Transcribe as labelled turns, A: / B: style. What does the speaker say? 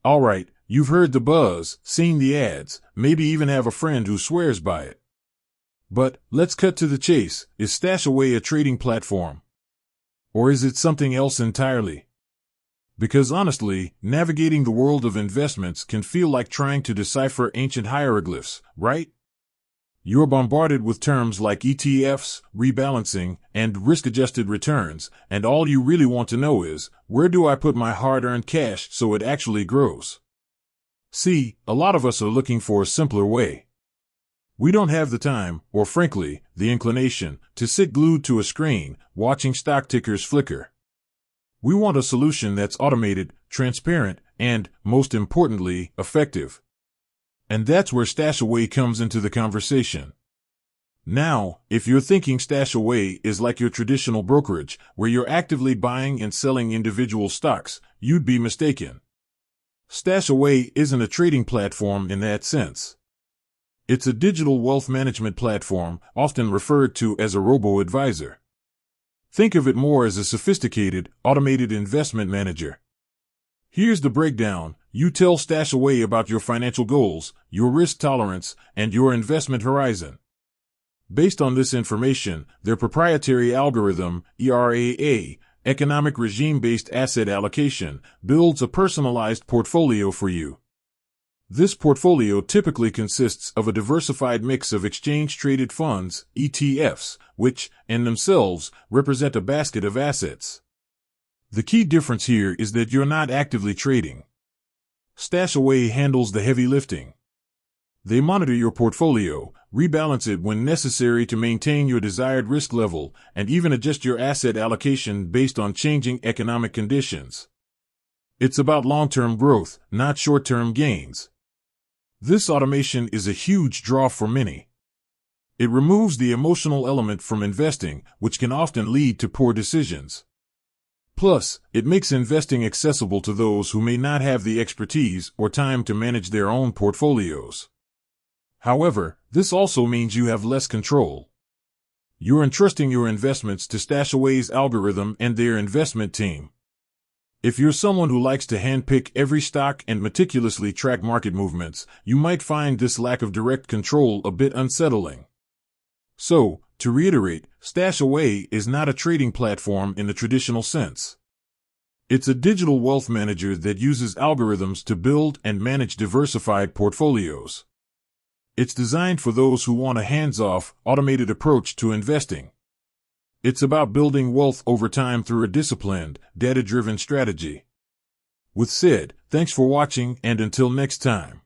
A: Alright, you've heard the buzz, seen the ads, maybe even have a friend who swears by it. But let's cut to the chase. Is Stashaway a trading platform? Or is it something else entirely? Because honestly, navigating the world of investments can feel like trying to decipher ancient hieroglyphs, right? You're bombarded with terms like ETFs, rebalancing, and risk-adjusted returns, and all you really want to know is, where do I put my hard-earned cash so it actually grows? See, a lot of us are looking for a simpler way. We don't have the time, or frankly, the inclination, to sit glued to a screen, watching stock tickers flicker. We want a solution that's automated, transparent, and, most importantly, effective. And that's where Stashaway comes into the conversation. Now, if you're thinking Stashaway is like your traditional brokerage, where you're actively buying and selling individual stocks, you'd be mistaken. Stashaway isn't a trading platform in that sense. It's a digital wealth management platform, often referred to as a robo-advisor. Think of it more as a sophisticated, automated investment manager. Here's the breakdown. You tell Stashaway about your financial goals, your risk tolerance, and your investment horizon. Based on this information, their proprietary algorithm, ERAA, economic regime-based asset allocation, builds a personalized portfolio for you. This portfolio typically consists of a diversified mix of exchange-traded funds, ETFs, which, in themselves, represent a basket of assets. The key difference here is that you're not actively trading. Stashaway handles the heavy lifting. They monitor your portfolio, rebalance it when necessary to maintain your desired risk level, and even adjust your asset allocation based on changing economic conditions. It's about long-term growth, not short-term gains. This automation is a huge draw for many. It removes the emotional element from investing, which can often lead to poor decisions. Plus, it makes investing accessible to those who may not have the expertise or time to manage their own portfolios. However, this also means you have less control. You're entrusting your investments to Stashaway's algorithm and their investment team. If you're someone who likes to handpick every stock and meticulously track market movements, you might find this lack of direct control a bit unsettling. So, to reiterate, Stashaway is not a trading platform in the traditional sense. It's a digital wealth manager that uses algorithms to build and manage diversified portfolios. It's designed for those who want a hands-off, automated approach to investing. It's about building wealth over time through a disciplined, data-driven strategy. With said, thanks for watching, and until next time.